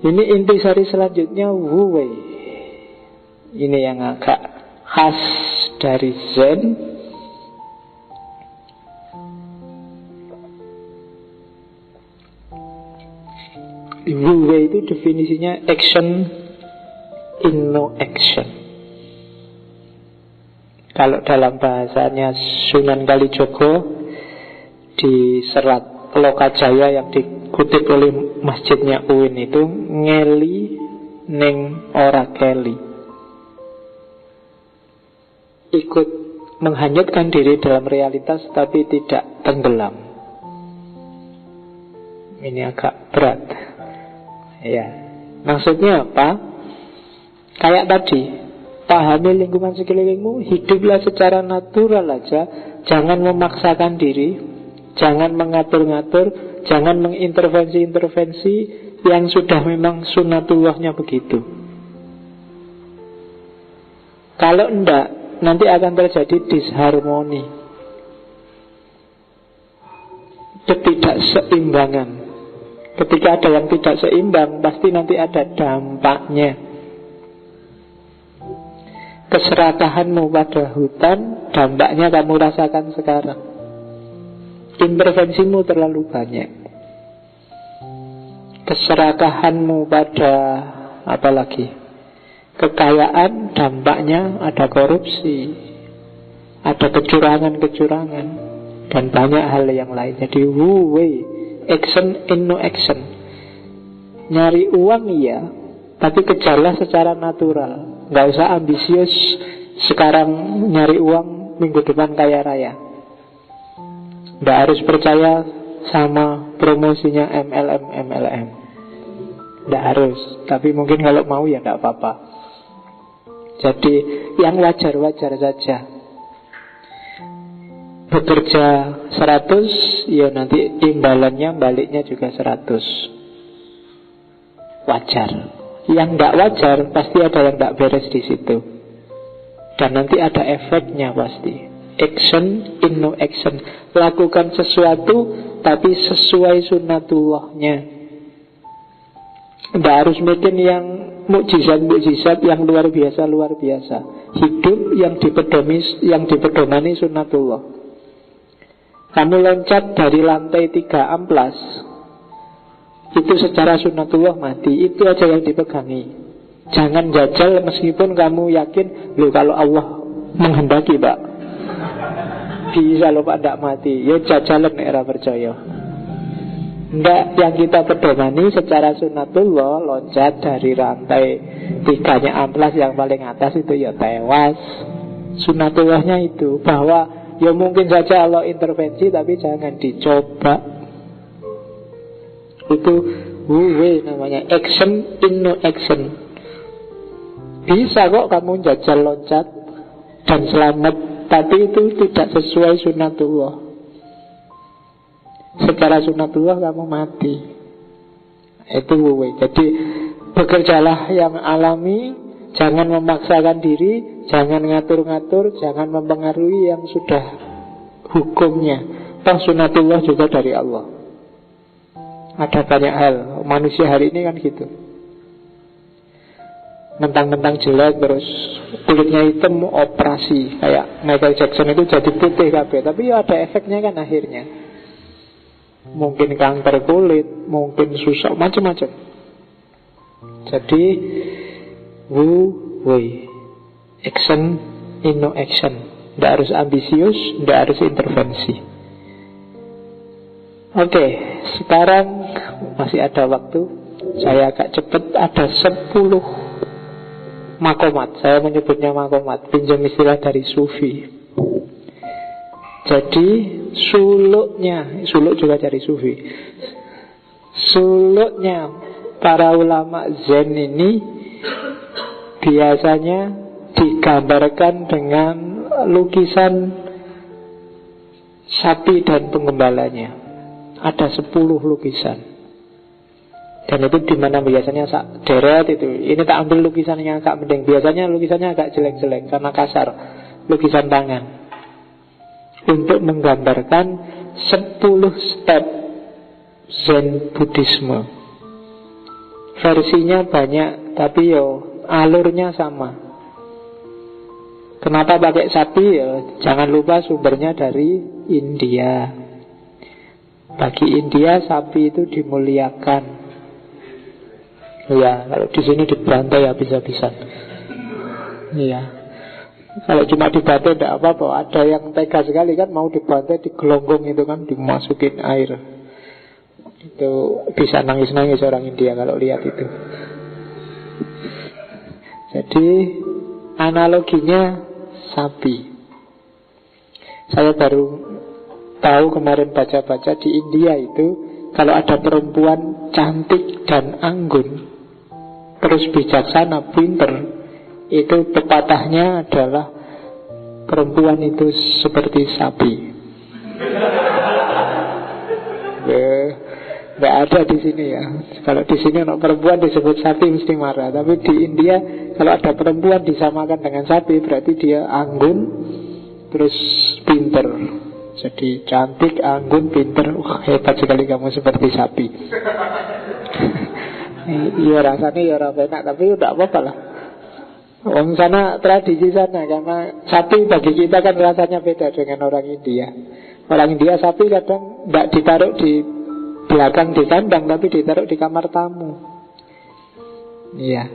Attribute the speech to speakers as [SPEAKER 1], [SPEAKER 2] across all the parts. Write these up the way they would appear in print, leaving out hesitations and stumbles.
[SPEAKER 1] Ini intisari selanjutnya Wu Wei. Ini yang agak khas dari Zen. Wu Wei itu definisinya action in no action. Kalau dalam bahasanya Sunan Kalijogo di serat Lokajaya yang dikutip oleh masjidnya Uin itu, ngeli ning ora keli, ikut menghanyutkan diri dalam realitas tapi tidak tenggelam. Ini agak berat ya. Maksudnya apa? Kayak tadi, pahami lingkungan sekelilingmu, hiduplah secara natural aja. Jangan memaksakan diri, jangan mengatur-ngatur, jangan mengintervensi-intervensi yang sudah memang sunatullahnya begitu. Kalau enggak, nanti akan terjadi disharmoni, ketidakseimbangan. Ketika ada yang tidak seimbang, pasti nanti ada dampaknya. Keserakahanmu pada hutan, dampaknya kamu rasakan sekarang. Intervensimu terlalu banyak. Keserakahanmu pada apalagi kekayaan, dampaknya ada korupsi, ada kecurangan-kecurangan, dan banyak hal yang lain. Jadi Wu Wei, action in no action. Nyari uang iya, tapi kejarlah secara natural. Gak usah ambisius, sekarang nyari uang, minggu depan kaya raya. Gak harus percaya sama promosinya MLM. Gak harus, tapi mungkin kalau mau ya gak apa-apa. Jadi yang wajar-wajar saja. Bekerja 100, ya nanti imbalannya baliknya juga 100. Wajar. Yang gak wajar pasti ada yang gak beres di situ. Dan nanti ada efeknya pasti. Action in no action. Lakukan sesuatu tapi sesuai sunnatullahnya. Tidak harus bikin yang mukjizat-mukjizat yang luar biasa. Hidup yang dipedomani sunnatullah. Kamu loncat dari lantai 3 amplas, itu secara sunnatullah mati. Itu aja yang dipegangi. Jangan jajal meskipun kamu yakin, loh kalau Allah menghendaki Pak, bisa loh Pak, tidak mati. Ya jajalan era percaya. Enggak, yang kita pedomani secara sunnatullah, loncat dari rantai 3-nya amplas yang paling atas itu ya tewas. Sunnatullahnya itu, bahwa ya mungkin saja Allah intervensi, tapi jangan dicoba. Itu Wu Wei namanya, action in no action. Bisa kok kamu jajal loncat dan selamat, tapi itu tidak sesuai sunnatullah. Secara sunnatullah kamu mati. Itu Wu Wei. Jadi bekerjalah yang alami, jangan memaksakan diri, jangan ngatur-ngatur, jangan mempengaruhi yang sudah hukumnya. Toh sunnatullah juga dari Allah. Ada banyak hal. Manusia hari ini kan gitu. Mentang-mentang jelek terus kulitnya hitam, operasi. Kayak Michael Jackson itu jadi putih kabeh. Tapi ya ada efeknya kan akhirnya. Mungkin kanker kulit, mungkin susah, macam-macam. Jadi Wu Wei, action in no action. Tidak harus ambisius, tidak harus intervensi. Oke, sekarang masih ada waktu. Saya agak cepat. Ada 10 makomat. Saya menyebutnya makomat, pinjam istilah dari Sufi. Jadi suluk juga dari Sufi. Suluknya para ulama Zen ini biasanya digambarkan dengan lukisan sapi dan penggembalanya. Ada 10 lukisan. Dan itu dimana biasanya deret itu. Ini tak ambil lukisannya agak mending. Biasanya lukisannya agak jelek-jelek karena kasar. Lukisan tangan. Untuk menggambarkan 10 step Zen Buddhisme. Versinya banyak, tapi alurnya sama. Kenapa pakai sapi? Jangan lupa sumbernya dari India. Bagi India sapi itu dimuliakan. Ya, kalau di sini dibantai habis-habisan. Iya. Kalau cuma dibantai tidak apa-apa. Ada yang tega sekali kan, mau dibantai digelonggong itu kan, dimasukin air. Itu bisa nangis-nangis orang India kalau lihat itu. Jadi analoginya sapi. Saya baru tahu kemarin baca-baca di India itu, kalau ada perempuan cantik dan anggun, terus bijaksana, pinter, itu pepatahnya adalah perempuan itu seperti sapi. Nggak ada di sini ya. Kalau di sini anak perempuan disebut sapi mesti marah. Tapi di India kalau ada perempuan disamakan dengan sapi, berarti dia anggun terus pinter. Jadi cantik, anggun, pinter. Hebat sekali kamu seperti sapi. Iya rasanya ya orang enak, tapi udah apa-apa lah. Orang sana tradisi sana, karena sapi bagi kita kan rasanya beda dengan orang India. Orang India sapi kadang tidak ditaruh di belakang di kandang, tapi ditaruh di kamar tamu. Iya.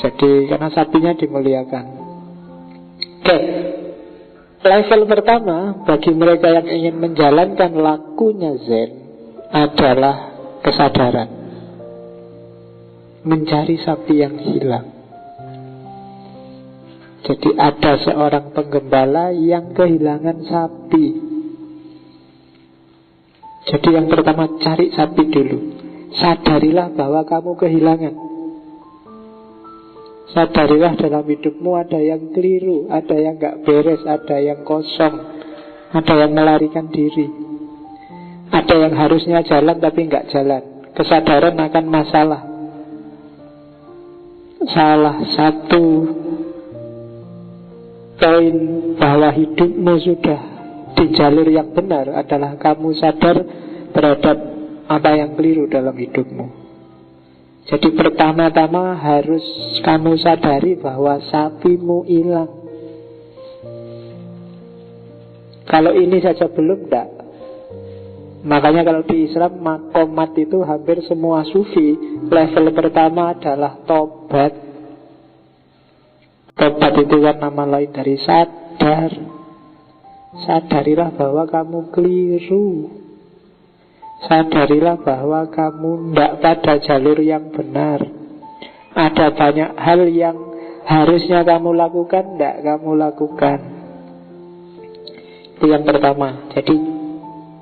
[SPEAKER 1] Jadi karena sapinya dimuliakan. Oke. Level pertama bagi mereka yang ingin menjalankan lakunya Zen adalah kesadaran. Mencari sapi yang hilang. Jadi ada seorang penggembala yang kehilangan sapi. Jadi yang pertama cari sapi dulu. Sadarilah bahwa kamu kehilangan. Sadarilah dalam hidupmu ada yang keliru, ada yang gak beres, ada yang kosong, ada yang melarikan diri, ada yang harusnya jalan tapi gak jalan. Kesadaran akan masalah. Salah satu poin bahwa hidupmu sudah di jalur yang benar adalah kamu sadar terhadap apa yang keliru dalam hidupmu. Jadi pertama-tama harus kamu sadari bahwa sapimu hilang. Kalau ini saja belum, enggak. Makanya kalau di Islam makomat itu hampir semua sufi level pertama adalah tobat. Tobat itu kan nama lain dari sadar. Sadarilah bahwa kamu keliru. Sadarilah bahwa kamu tidak pada jalur yang benar. Ada banyak hal yang harusnya kamu lakukan, tidak kamu lakukan. Itu yang pertama. Jadi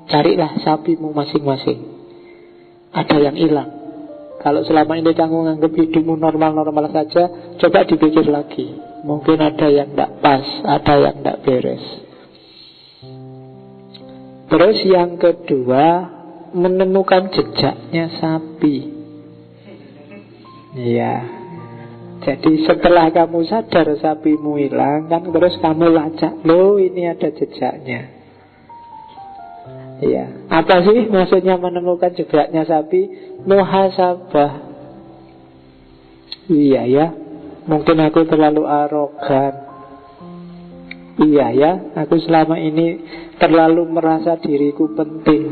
[SPEAKER 1] carilah sapimu masing-masing. Ada yang hilang. Kalau selama ini kamu menganggap hidupmu normal-normal saja, coba dipikir lagi. Mungkin ada yang tidak pas, ada yang tidak beres. Terus yang kedua, menemukan jejaknya sapi. Iya. Jadi setelah kamu sadar sapimu hilang, kan terus kamu lacak, loh ini ada jejaknya. Iya. Apa sih maksudnya menemukan jejaknya sapi? Muhasabah. Iya ya. Mungkin aku terlalu arogan. Iya ya. Aku selama ini terlalu merasa diriku penting.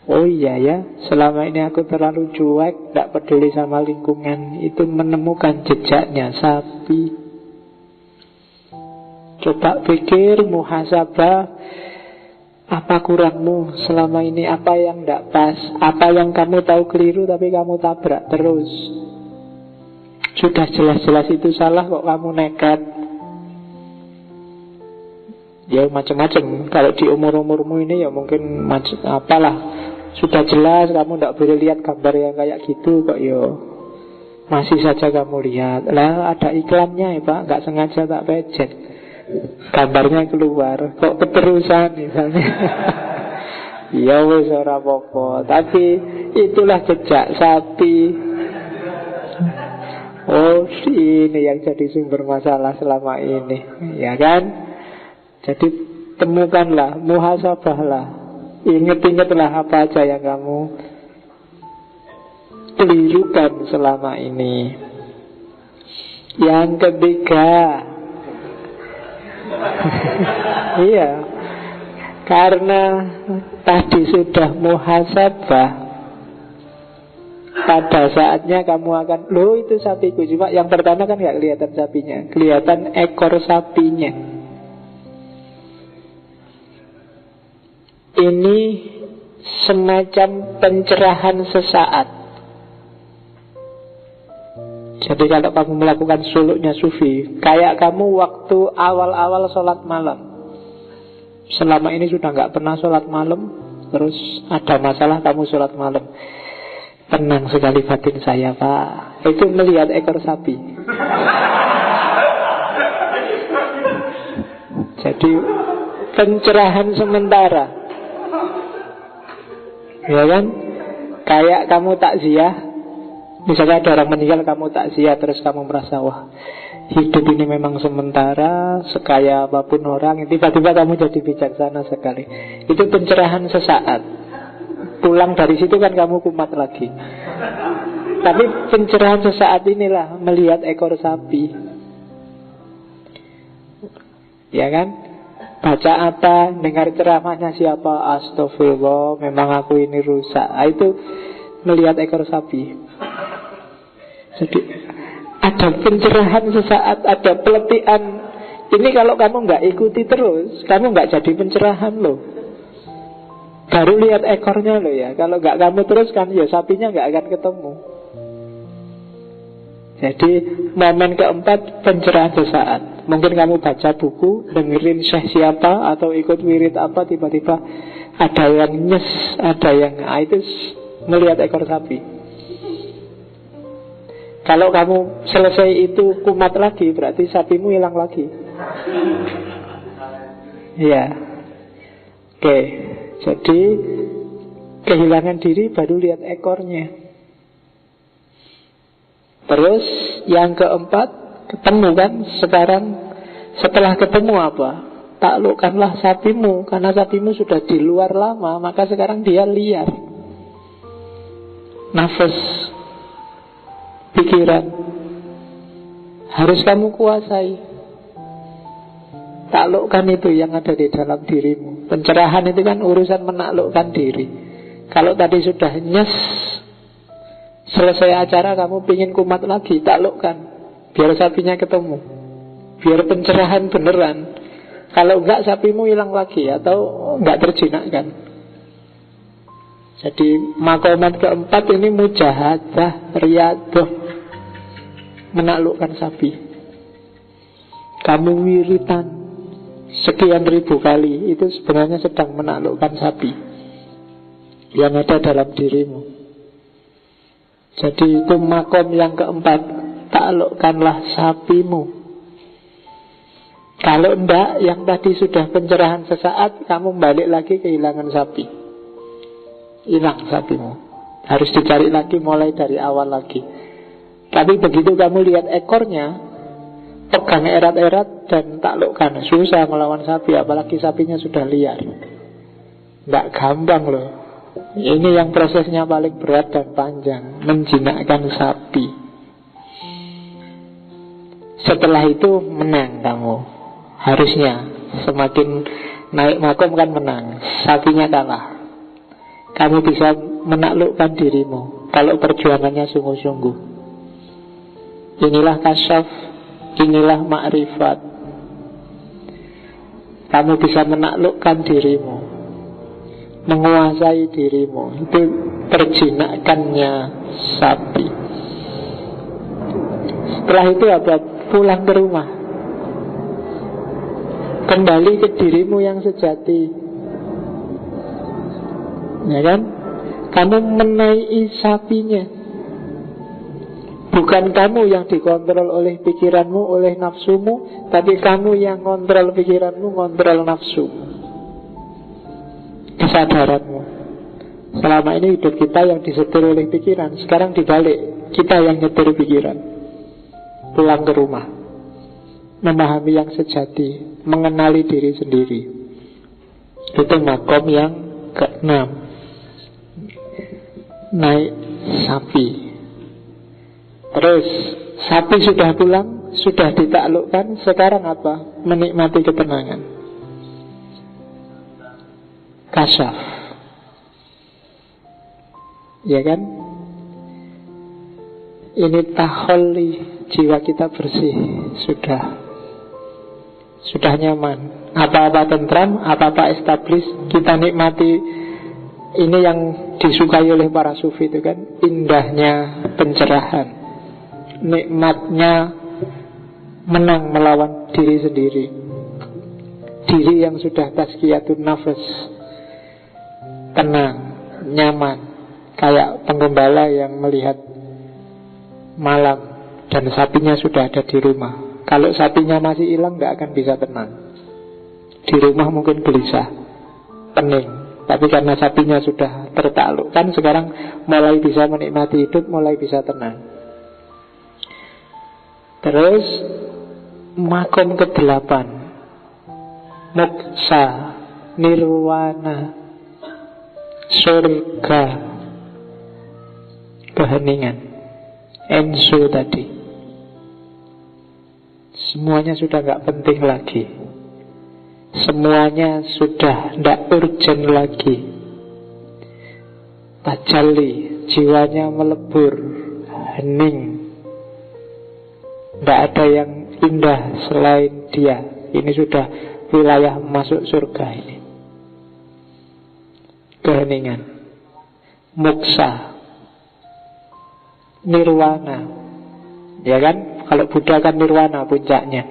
[SPEAKER 1] Oh iya ya, selama ini aku terlalu cuek, tidak peduli sama lingkungan. Itu menemukan jejaknya sapi. Coba pikir, muhasabah, apa kurangmu selama ini, apa yang tidak pas, apa yang kamu tahu keliru tapi kamu tabrak terus. Sudah jelas-jelas itu salah kok kamu nekat. Ya macam-macam. Kalau di umur-umurmu ini ya mungkin apalah. Sudah jelas kamu tidak boleh lihat gambar yang kayak gitu kok yo. Masih saja kamu lihat. Lah ada iklannya ya Pak, nggak sengaja tak pencet. Gambarnya keluar, kok keterusan misalnya. Ya wis ora apa-apa, tapi itulah jejak sapi. Oh, ini yang jadi sumber masalah selama ini, ya kan? Jadi temukanlah, muhasabahlah. Ingat-ingatlah apa aja yang kamu kelirukan selama ini. Yang ketiga, iya, karena tadi sudah muhasabah, pada saatnya kamu akan, loh itu sapiku. Cuma yang pertama kan gak kelihatan sapinya, kelihatan ekor sapinya. Ini semacam pencerahan sesaat. Jadi kalau kamu melakukan suluknya sufi, kayak kamu waktu awal-awal sholat malam. Selama ini sudah gak pernah sholat malam, terus ada masalah kamu sholat malam. Tenang sekali batin saya, Pak. Itu melihat ekor sapi. Jadi pencerahan sementara, ya kan? Kayak kamu takziah, misalnya ada orang meninggal, kamu takziah, terus kamu merasa, wah, hidup ini memang sementara, sekaya apapun orang, tiba-tiba kamu jadi bijaksana sekali. Itu pencerahan sesaat. Pulang dari situ kan kamu kumat lagi. Tapi pencerahan sesaat inilah melihat ekor sapi. Ya kan? Baca apa, dengar ceramahnya siapa, astagfirullah, memang aku ini rusak. Itu melihat ekor sapi. Jadi ada pencerahan sesaat, ada peletihan. Ini kalau kamu nggak ikuti terus, kamu nggak jadi pencerahan loh. Baru lihat ekornya loh ya. Kalau nggak kamu terus kan, ya sapinya nggak akan ketemu. Jadi momen keempat, pencerahan sesaat. Mungkin kamu baca buku, dengerin syekh siapa, atau ikut wirid apa, tiba-tiba ada yang nyes, ada yang itu melihat ekor sapi. Kalau kamu selesai itu kumat lagi, berarti sapimu hilang lagi. Ya. Oke. Jadi kehilangan diri baru lihat ekornya. Terus yang keempat, ketemu kan sekarang. Setelah ketemu apa? Taklukkanlah sapimu. Karena sapimu sudah di luar lama, maka sekarang dia liar. Nafas, pikiran harus kamu kuasai. Taklukkan itu yang ada di dalam dirimu. Pencerahan itu kan urusan menaklukkan diri. Kalau tadi sudah nyes, selesai acara kamu pingin kumat lagi, taklukkan. Biar sapinya ketemu, biar pencerahan beneran. Kalau enggak sapimu hilang lagi, atau enggak terjinakkan. Jadi makomat keempat ini mujahadah, riyadah, menaklukkan sapi. Kamu wiritan sekian ribu kali, itu sebenarnya sedang menaklukkan sapi yang ada dalam dirimu. Jadi itu makom yang keempat, taklukkanlah sapimu. Kalau enggak, yang tadi sudah pencerahan sesaat, kamu balik lagi kehilangan sapi. Hilang sapimu, harus dicari lagi, mulai dari awal lagi. Tapi begitu kamu lihat ekornya, pegang erat-erat dan taklukkan. Susah melawan sapi, apalagi sapinya sudah liar. Nggak gampang loh. Ini yang prosesnya paling berat dan panjang, menjinakkan sapi. Setelah itu menang kamu. Harusnya semakin naik makom kan menang. Sapinya kalah. Kamu bisa menaklukkan dirimu kalau perjuangannya sungguh-sungguh. Inilah kasyaf, inilah ma'rifat. Kamu bisa menaklukkan dirimu, menguasai dirimu. Itu perjinakannya sapi. Setelah itu apa? Pulang ke rumah, kembali ke dirimu yang sejati. Ya kan? Kamu menaiki sapinya. Bukan kamu yang dikontrol oleh pikiranmu, oleh nafsumu, tapi kamu yang kontrol pikiranmu, kontrol nafsumu, kesadaranmu. Selama ini hidup kita yang disetir oleh pikiran, sekarang dibalik, kita yang nyetir pikiran. Pulang ke rumah, memahami yang sejati, mengenali diri sendiri. Itu makom yang keenam, naik sapi. Terus sapi sudah pulang, sudah ditaklukkan. Sekarang apa? Menikmati ketenangan. Kasyaf, ya kan? Ini taholli, jiwa kita bersih. Sudah nyaman. Apa-apa tentram, apa-apa establis, kita nikmati. Ini yang disukai oleh para sufi itu kan, indahnya pencerahan, nikmatnya menang melawan diri sendiri. Diri yang sudah tazkiyatun nafas, tenang, nyaman, kayak penggembala yang melihat malam dan sapinya sudah ada di rumah. Kalau sapinya masih hilang, gak akan bisa tenang. Di rumah mungkin gelisah, pening. Tapi karena sapinya sudah tertaklukkan, sekarang mulai bisa menikmati hidup, mulai bisa tenang. Terus makom ke-8, moksa, nirwana, surga, keheningan, enso tadi. Semuanya sudah gak penting lagi. Semuanya sudah tidak urgent lagi. Tajalli, jiwanya melebur, hening. Tidak ada yang indah selain dia. Ini sudah wilayah masuk surga ini. Keheningan, moksa, nirwana. Ya kan? Kalau Buddha kan nirwana puncaknya.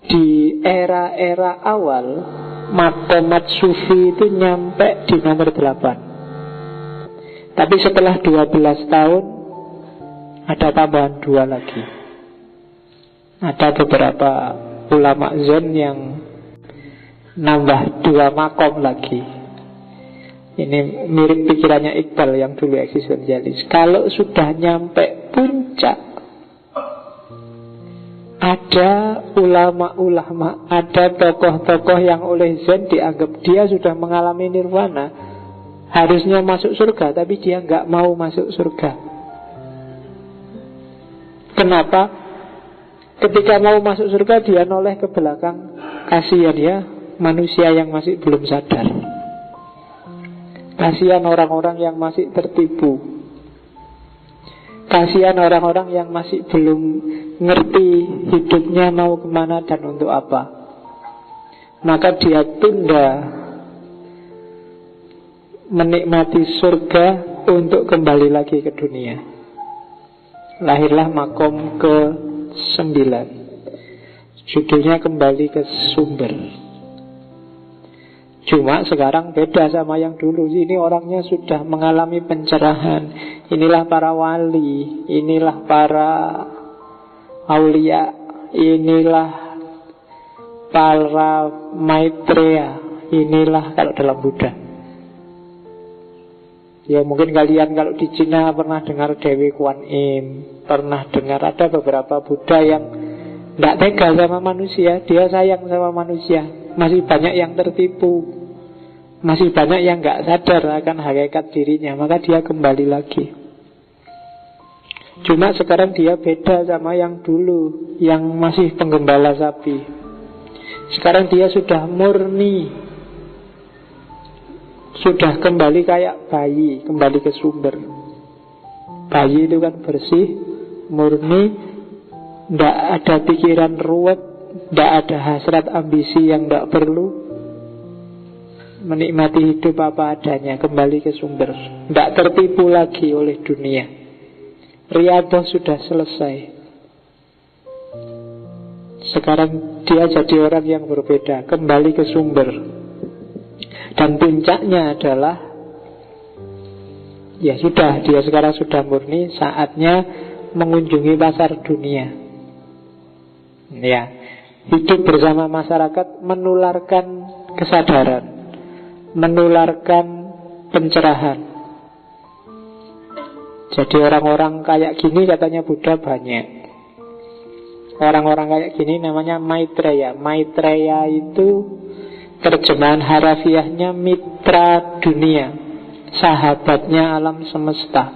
[SPEAKER 1] Di era-era awal, maqamat sufi itu nyampe di nomor 8. Tapi setelah 12 tahun ada tambahan 2 lagi. Ada beberapa ulama Zen yang nambah 2 makom lagi. Ini mirip pikirannya Iqbal yang dulu eksistensialis. Kalau sudah nyampe puncak, ada ulama-ulama, ada tokoh-tokoh yang oleh Zen dianggap dia sudah mengalami nirwana, harusnya masuk surga, tapi dia nggak mau masuk surga. Kenapa? Ketika mau masuk surga, dia noleh ke belakang. Kasihan ya manusia yang masih belum sadar. Kasihan orang-orang yang masih tertipu. Kasihan orang-orang yang masih belum ngerti hidupnya mau kemana dan untuk apa. Maka dia tunda menikmati surga untuk kembali lagi ke dunia. Lahirlah makom ke-9. Judulnya kembali ke sumber. Cuma sekarang beda sama yang dulu. Ini orangnya sudah mengalami pencerahan. Inilah para wali, inilah para aulia, inilah para maitreya, inilah kalau dalam Buddha. Ya mungkin kalian kalau di Cina pernah dengar Dewi Kuan Im, pernah dengar ada beberapa Buddha yang tidak tega sama manusia. Dia sayang sama manusia. Masih banyak yang tertipu, masih banyak yang gak sadar akan hakikat dirinya. Maka dia kembali lagi. Cuma sekarang dia beda sama yang dulu, yang masih penggembala sapi. Sekarang dia sudah murni, sudah kembali kayak bayi, kembali ke sumber. Bayi itu kan bersih, murni, tidak ada pikiran ruwet, tidak ada hasrat ambisi yang tidak perlu. Menikmati hidup apa adanya, kembali ke sumber, tidak tertipu lagi oleh dunia. Riyadhah sudah selesai. Sekarang dia jadi orang yang berbeda, kembali ke sumber. Dan puncaknya adalah, ya sudah, dia sekarang sudah murni, saatnya mengunjungi pasar dunia. Ya, hidup bersama masyarakat, menularkan kesadaran, menularkan pencerahan. Jadi orang-orang kayak gini katanya Buddha banyak. Orang-orang kayak gini namanya Maitreya. Maitreya itu Terjemahan harafiahnya mitra dunia, sahabatnya alam semesta.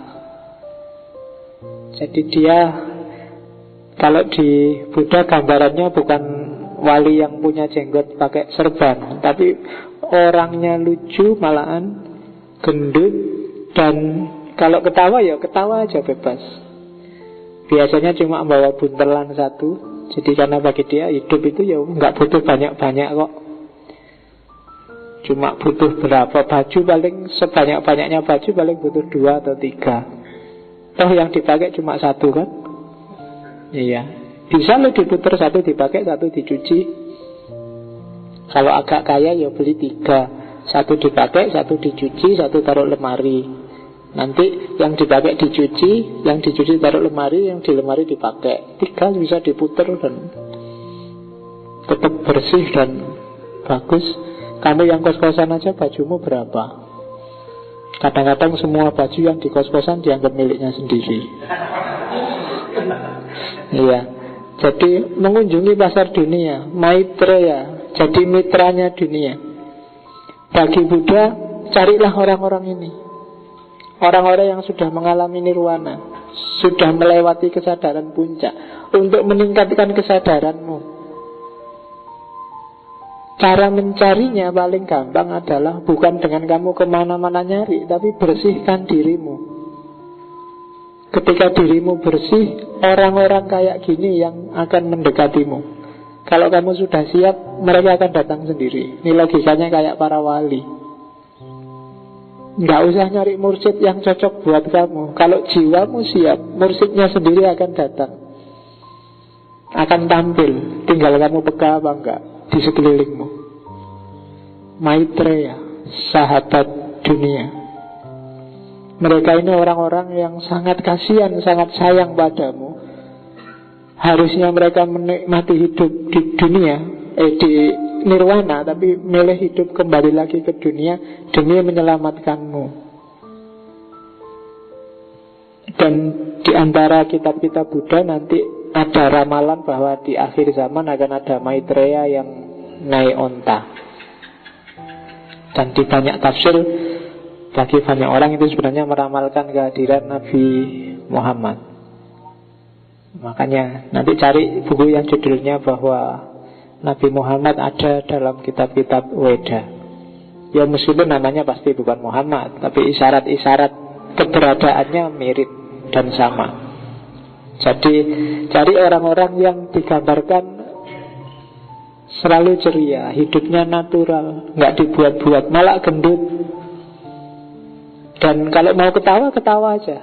[SPEAKER 1] Jadi dia, kalau di Buddha gambarannya bukan wali yang punya jenggot pakai serban, tapi orangnya lucu, malahan gendut, dan kalau ketawa ya ketawa aja bebas. Biasanya cuma bawa buntelan satu. Jadi karena bagi dia hidup itu ya nggak butuh banyak-banyak kok. Cuma butuh berapa baju, paling sebanyak-banyaknya baju paling butuh 2 atau 3. Toh yang dipakai cuma satu kan. Iya, bisa lo diputar, satu dipakai, satu dicuci. Kalau agak kaya ya beli 3, satu dipakai, satu dicuci, satu taruh lemari. Nanti yang dipakai dicuci, yang dicuci taruh lemari, yang di lemari dipakai. 3 bisa diputar dan tetap bersih dan bagus. Kamu yang kos-kosan aja bajumu berapa? Kadang-kadang semua baju yang di kos-kosan dianggap miliknya sendiri. Iya. Jadi mengunjungi pasar dunia, Maitreya, jadi mitranya dunia. Bagi Buddha, carilah orang-orang ini. Orang-orang yang sudah mengalami nirwana, sudah melewati kesadaran puncak, untuk meningkatkan kesadaranmu. Cara mencarinya paling gampang adalah bukan dengan kamu kemana-mana nyari, tapi bersihkan dirimu. Ketika dirimu bersih, orang-orang kayak gini yang akan mendekatimu. Kalau kamu sudah siap, mereka akan datang sendiri. Ini logikanya kayak para wali. Nggak usah nyari mursyid yang cocok buat kamu. Kalau jiwamu siap, mursyidnya sendiri akan datang, akan tampil. Tinggal kamu peka apa enggak di sekelilingmu. Maitreya, sahabat dunia. Mereka ini orang-orang yang sangat kasihan, sangat sayang padamu. Harusnya mereka menikmati hidup di dunia, di nirwana, tapi milih hidup kembali lagi ke dunia demi menyelamatkanmu. Dan di antara kitab-kitab Buddha nanti ada ramalan bahwa di akhir zaman akan ada Maitreya yang naik onta. Dan di banyak tafsir, bagi banyak orang itu sebenarnya meramalkan kehadiran Nabi Muhammad. Makanya nanti cari buku yang judulnya bahwa Nabi Muhammad ada dalam kitab-kitab Weda. Ya meskipun namanya pasti bukan Muhammad, tapi isyarat-isyarat keberadaannya mirip dan sama. Jadi cari orang-orang yang digambarkan selalu ceria, hidupnya natural, nggak dibuat-buat, malah gendut. Dan kalau mau ketawa, ketawa aja,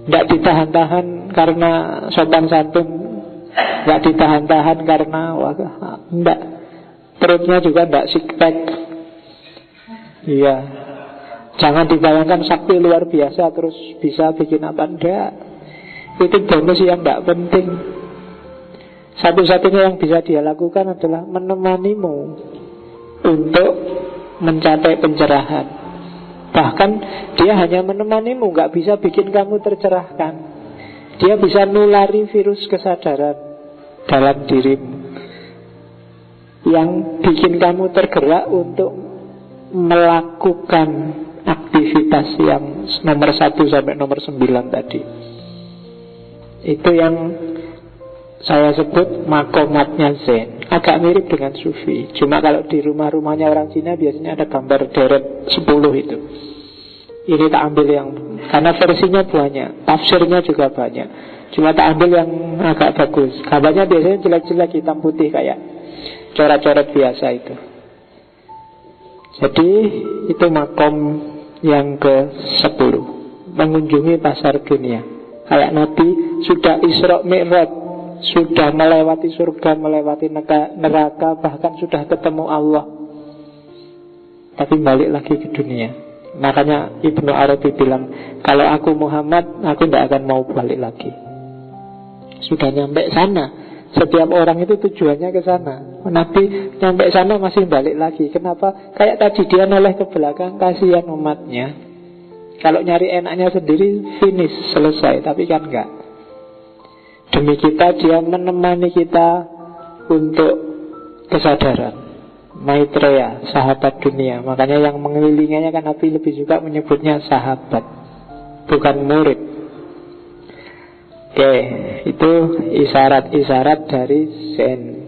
[SPEAKER 1] nggak ditahan-tahan karena sopan santun, nggak ditahan-tahan karena enggak, perutnya juga enggak six pack. Iya, jangan dibayangkan sakti luar biasa terus bisa bikin apa, enggak. Itu bonus yang enggak penting. Satu-satunya yang bisa dia lakukan adalah menemanimu untuk mencapai pencerahan. Bahkan dia hanya menemanimu, nggak bisa bikin kamu tercerahkan. Dia bisa nulari virus kesadaran dalam dirimu yang bikin kamu tergerak untuk melakukan aktivitas yang nomor 1 sampai nomor 9 tadi. Itu yang saya sebut makomatnya Zen. Agak mirip dengan Sufi. Cuma kalau di rumah-rumahnya orang Cina biasanya ada gambar deret 10 itu. Ini tak ambil yang, karena versinya banyak, tafsirnya juga banyak. Cuma tak ambil yang agak bagus. Gambarnya biasanya jelek-jelek, hitam putih kayak coret-coret biasa itu. Jadi itu makom yang ke-10, mengunjungi pasar dunia. Kayak Nabi sudah Isra Mi'raj, sudah melewati surga, melewati neraka, bahkan sudah ketemu Allah, tapi balik lagi ke dunia. Makanya Ibnu Arabi bilang, kalau aku Muhammad, aku tidak akan mau balik lagi. Sudah nyampe sana. Setiap orang itu tujuannya ke sana. Nabi nyampe sana masih balik lagi. Kenapa? Kayak tadi dia noleh ke belakang, kasihan umatnya. Kalau nyari enaknya sendiri, finish, selesai. Tapi kan enggak. Demi kita, dia menemani kita untuk kesadaran. Maitreya, sahabat dunia. Makanya yang mengelilinginya kan Nabi lebih suka menyebutnya sahabat, bukan murid. Oke, itu isyarat-isyarat dari Zen.